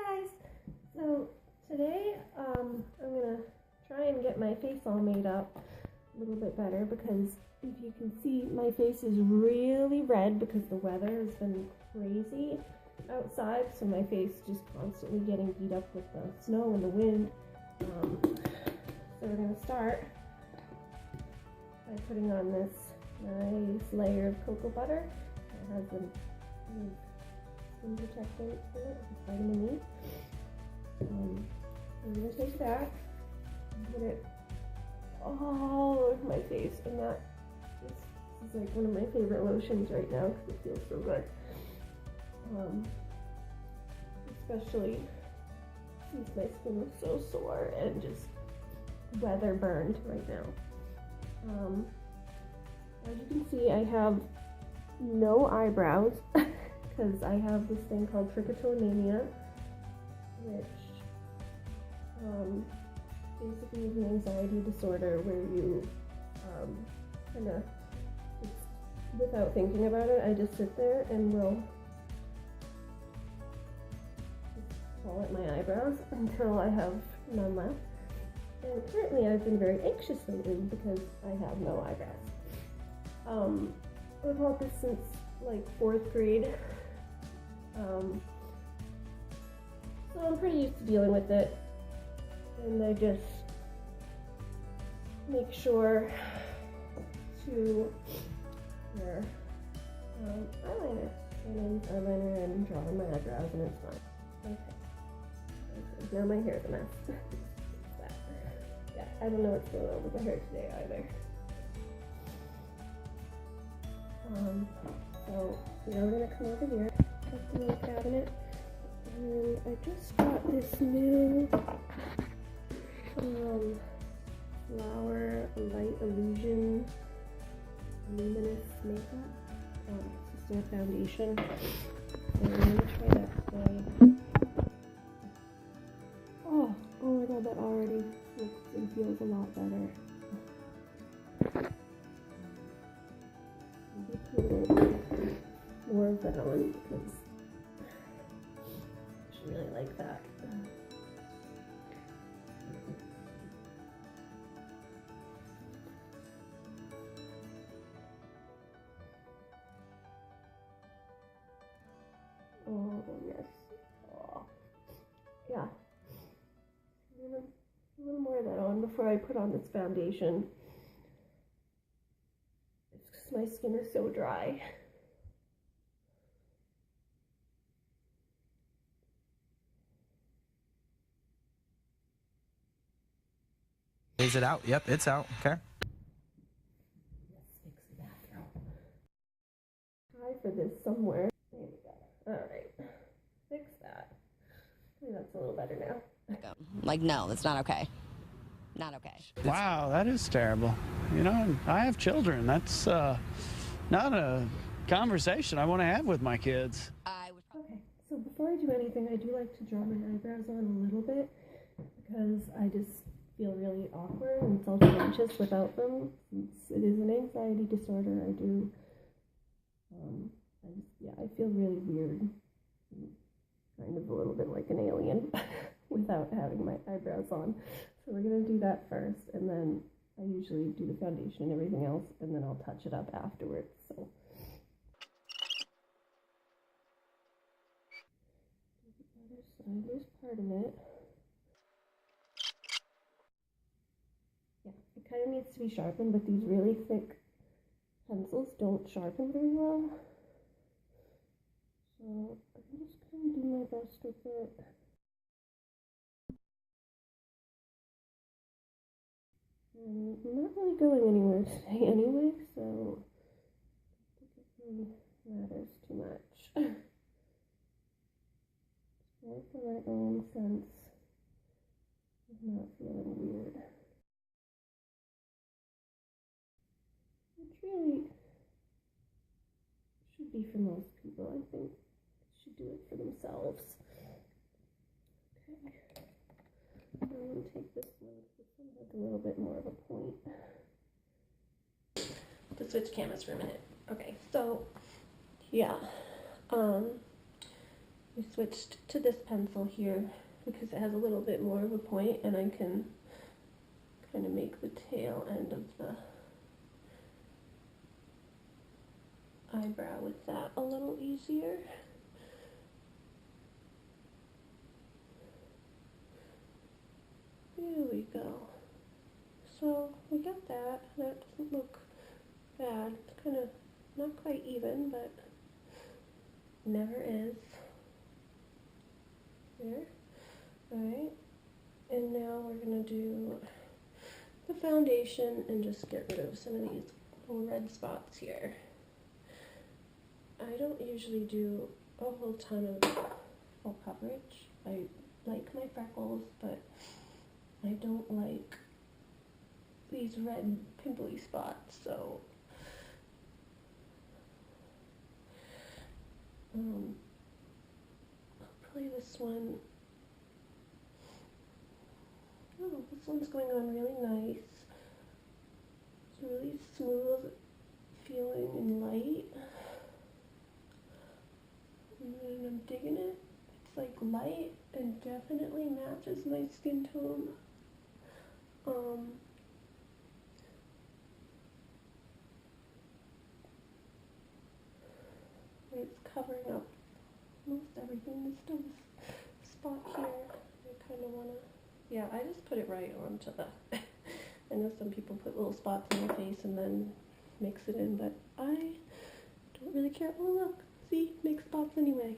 Hi guys! So today I'm gonna try and get my face all made up a little bit better because if you can see my face is really red because the weather has been crazy outside, so my face is just constantly getting beat up with the snow and the wind. So we're gonna start by putting on this nice layer of cocoa butter. It has some skin protectant in it with vitamin E. I'm gonna take that and put it all over my face, and this is like one of my favorite lotions right now because it feels so good. Especially since my skin is so sore and just weather burned right now. As you can see, I have no eyebrows because I have this thing called trichotillomania, which basically is an anxiety disorder where you kind of, without thinking about it, I just sit there and will just pull at my eyebrows until I have none left. And currently I've been very anxious lately because I have no eyebrows. I've had this since like 4th grade. So I'm pretty used to dealing with it. And I just make sure to wear eyeliner. And I use eyeliner and draw on my eyebrows and it's fine. Okay. Now my hair's a mess. Yeah, I don't know what's going on with my hair today either. So now we're gonna come over here, up the little cabinet, and I just got this new Flower Light Illusion Luminous Makeup. It's just a foundation, and I'm gonna try that today. Oh my god, that already looks and feels a lot better. More of that on because I should really like that. Oh yes. Oh. Yeah. A little more of that on before I put on this foundation. It's because my skin is so dry. Is it out? Yep, it's out. Okay. Let's fix the bathroom. Try for this somewhere. There we go. Alright. Fix that. Maybe that's a little better now. Like, no, that's not okay. Not okay. Wow, that is terrible. You know, I have children. That's not a conversation I want to have with my kids. Okay, so before I do anything, I do like to draw my eyebrows on a little bit because I just feel really awkward and self-conscious without them. Since it is an anxiety disorder, I feel really weird. Kind of a little bit like an alien without having my eyebrows on. So we're going to do that first, and then I usually do the foundation and everything else, and then I'll touch it up afterwards. So the other side, there's part of it. Yeah, it kind of needs to be sharpened, but these really thick pencils don't sharpen very well. So I'm just going to do my best with it. And I'm not really going anywhere today anyway, so I don't think it really matters too much. More for my own sense of not feeling weird. Which really should be for most people, I think. Should do it for themselves. Okay. I'm going to take this one. This one has a little bit more of a point. Let's switch cameras for a minute. Okay, so yeah. I switched to this pencil here because it has a little bit more of a point, and I can kind of make the tail end of the eyebrow with that a little easier. There we go. So we got that. That doesn't look bad. It's kind of not quite even, but never is. There. Alright. And now we're going to do the foundation and just get rid of some of these little red spots here. I don't usually do a whole ton of full coverage. I like my freckles, but I don't like these red pimply spots, so I'll play this one. Oh, this one's going on really nice. It's really smooth feeling and light. And then I'm digging it. It's like light and definitely matches my skin tone. It's covering up most everything. There's still this spot here. I kind of want to, yeah, I just put it right onto the, I know some people put little spots in their face and then mix it in, but I don't really care. Oh look, see, make spots anyway.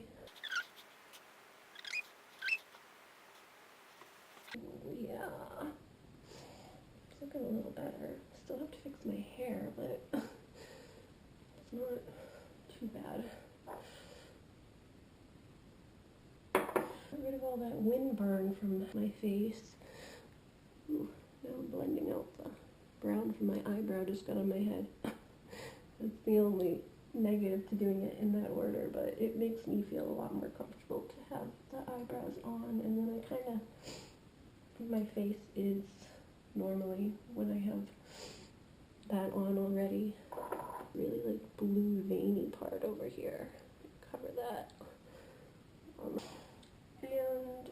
Yeah, it's looking a little better. Still have to fix my hair, but it's not too bad. Get rid of all that wind burn from my face. Ooh, now I'm blending out the brown from my eyebrow just got on my head. That's the only negative to doing it in that order, but it makes me feel a lot more comfortable to have the eyebrows on, and then I kind of, my face is normally, when I have that on already, really like blue veiny part over here. Cover that. And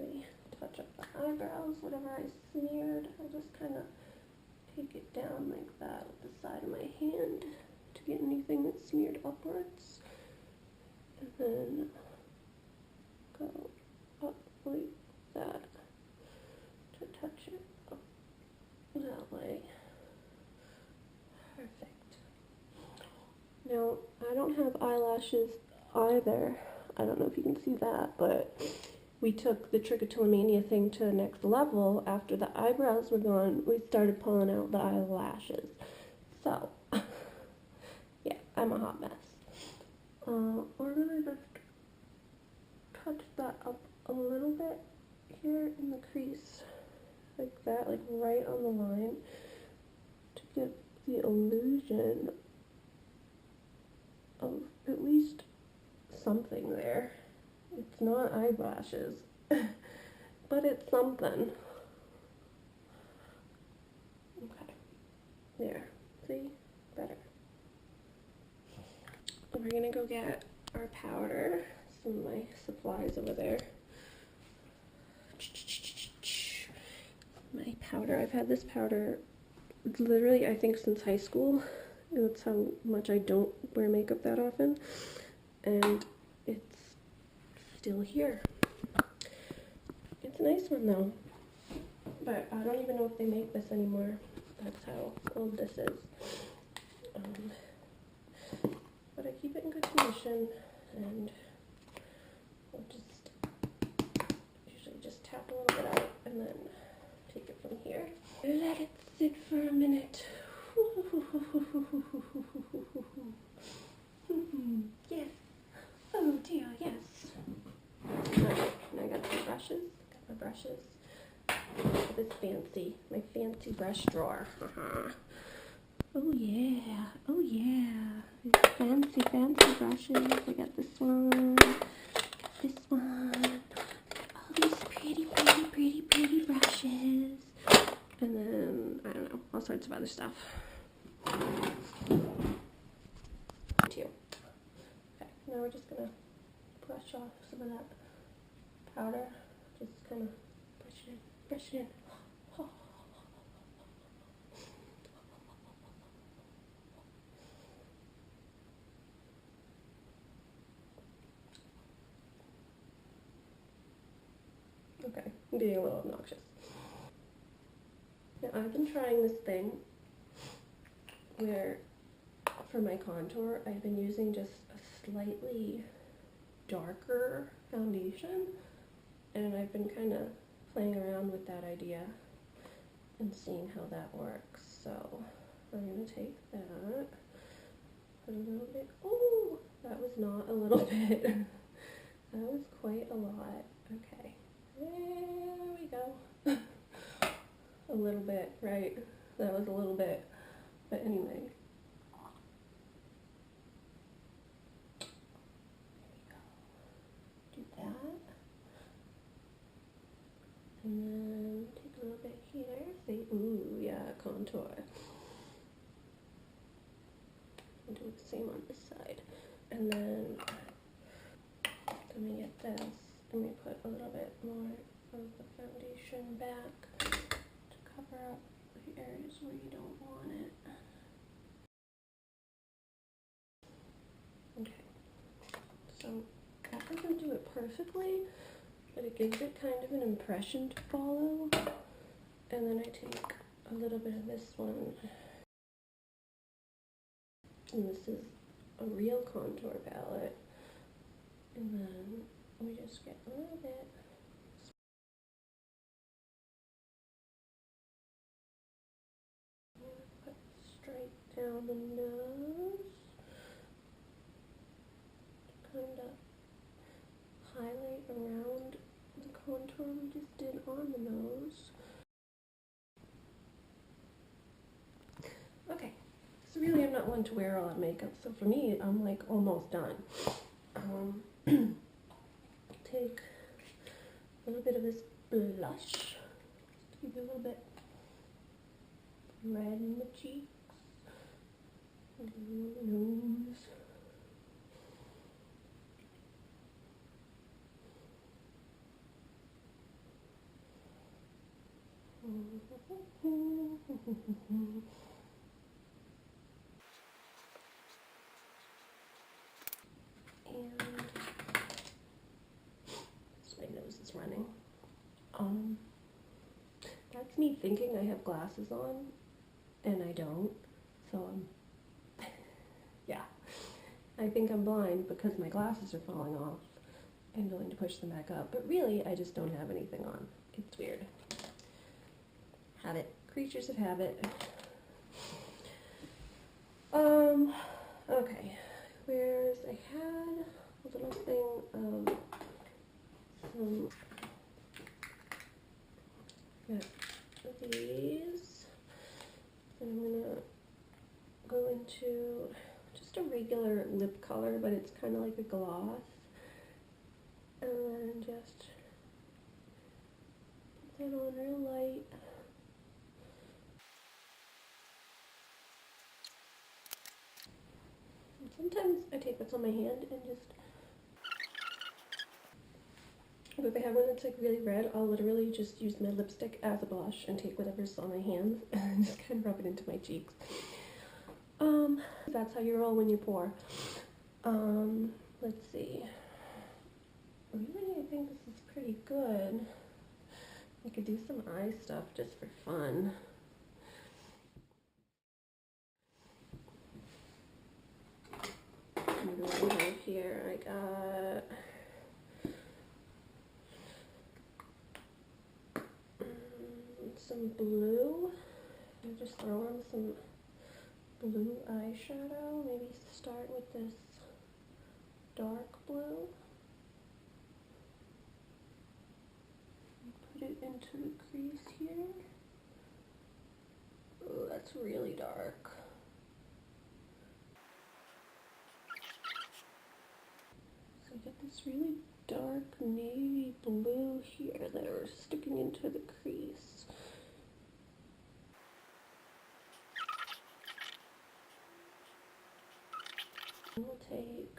I touch up the eyebrows, whatever I smeared, I'll just kind of take it down like that with the side of my hand to get anything that's smeared upwards. And then go up like that to touch it up that way. Perfect. Now, I don't have eyelashes either. I don't know if you can see that, but we took the trichotillomania thing to the next level. After the eyebrows were gone, we started pulling out the eyelashes. So, yeah, I'm a hot mess. We're gonna just touch that up a little bit here in the crease, like that, like right on the line, to get the illusion of at least something there. It's not eyelashes, but it's something. Okay, there, see, better. We're gonna go get our powder, some of my supplies over there. My powder, I've had this powder literally, I think, since high school. That's how much I don't wear makeup that often, and it's still here. It's a nice one though, but I don't even know if they make this anymore. That's how old this is. But I keep it in good condition, and I'll just usually just tap a little bit out and then take it from here. Let it sit for a minute. Yes. Oh dear, yes. Alright, and I got some brushes. Got my brushes. This my fancy brush drawer. Oh yeah, oh yeah. These fancy brushes. I got this one. Got this one. All these pretty brushes. And then, I don't know, all sorts of other stuff. Too. Okay, now we're just gonna brush off some of that powder. Just kind of brush it in. Okay, I'm being a little obnoxious. Now I've been trying this thing where for my contour I've been using just a slightly darker foundation, and I've been kind of playing around with that idea and seeing how that works. So I'm going to take that, put a little bit, oh, that was not a little bit, that was quite a lot. Okay, there we go. A little bit, right? That was a little bit, but anyway. Do that. And then take a little bit here. See, ooh, yeah, contour. I'll do the same on this side. And then let me get this. Let me put a little bit more of the foundation back to cover up the areas where you don't want it. Okay, so that doesn't do it perfectly, but it gives it kind of an impression to follow. And then I take a little bit of this one, and this is a real contour palette, and then we just get a little bit. Put straight down the nose, kind of highlight around the contour we just did on the nose. Okay, so really I'm not one to wear a lot of makeup, so for me I'm like almost done. Take a little bit of this blush to give you a little bit red in the cheeks, and the nose. And my nose is running. That's me thinking I have glasses on, and I don't. So yeah, I think I'm blind because my glasses are falling off and going to push them back up. But really, I just don't have anything on. It's weird. Habit. Creatures of habit. Okay. Whereas I had a little thing of some these, and I'm gonna go into just a regular lip color, but it's kind of like a gloss, and then just put that on real light. And sometimes I take what's on my hand and just, if I have one that's like really red, I'll literally just use my lipstick as a blush and take whatever's on my hands and just kind of rub it into my cheeks. That's how you roll when you pour. Let's see. Really, I think this is pretty good. I could do some eye stuff just for fun. What do I have here? I got some blue. I'll just throw on some blue eyeshadow. Maybe start with this dark blue. Put it into the crease here. Oh, that's really dark. So I get this really dark navy blue here that are sticking into the crease. We'll take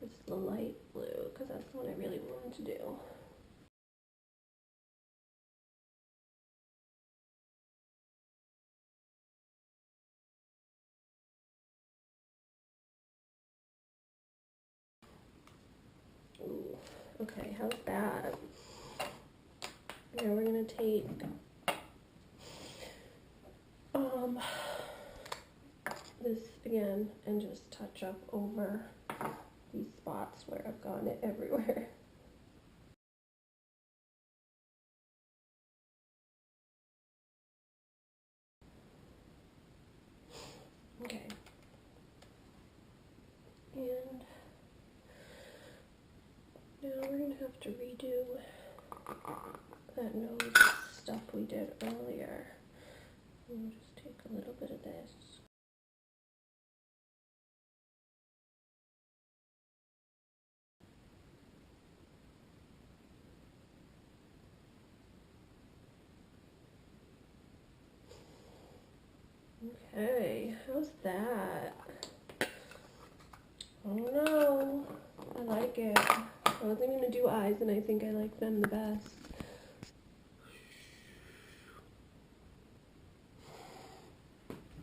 this the light blue because that's what I really wanted to do. Ooh, okay, how's that? Now we're gonna take this again and just touch up over these spots where I've gotten it everywhere. Okay. And now we're gonna have to redo that nose stuff we did earlier. We'll just take a little bit of this. Okay, how's that? Oh no, I like it. I wasn't gonna do eyes, and I think I like them the best.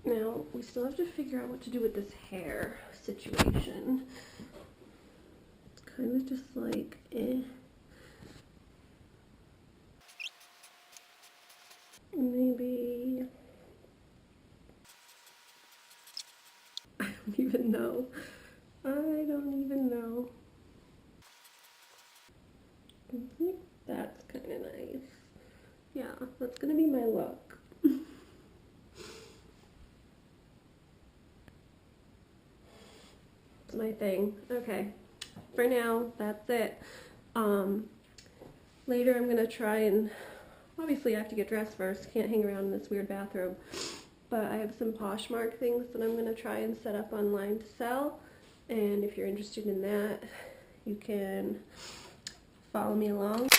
Now, we still have to figure out what to do with this hair situation. It's kind of just like, eh. Maybe... I don't even know. I don't even know. I think that's kind of nice. Yeah, that's gonna be my look. It's my thing. Okay, for now, that's it. Later I'm gonna try and, obviously I have to get dressed first, can't hang around in this weird bathrobe, but I have some Poshmark things that I'm gonna try and set up online to sell, and if you're interested in that, you can follow me along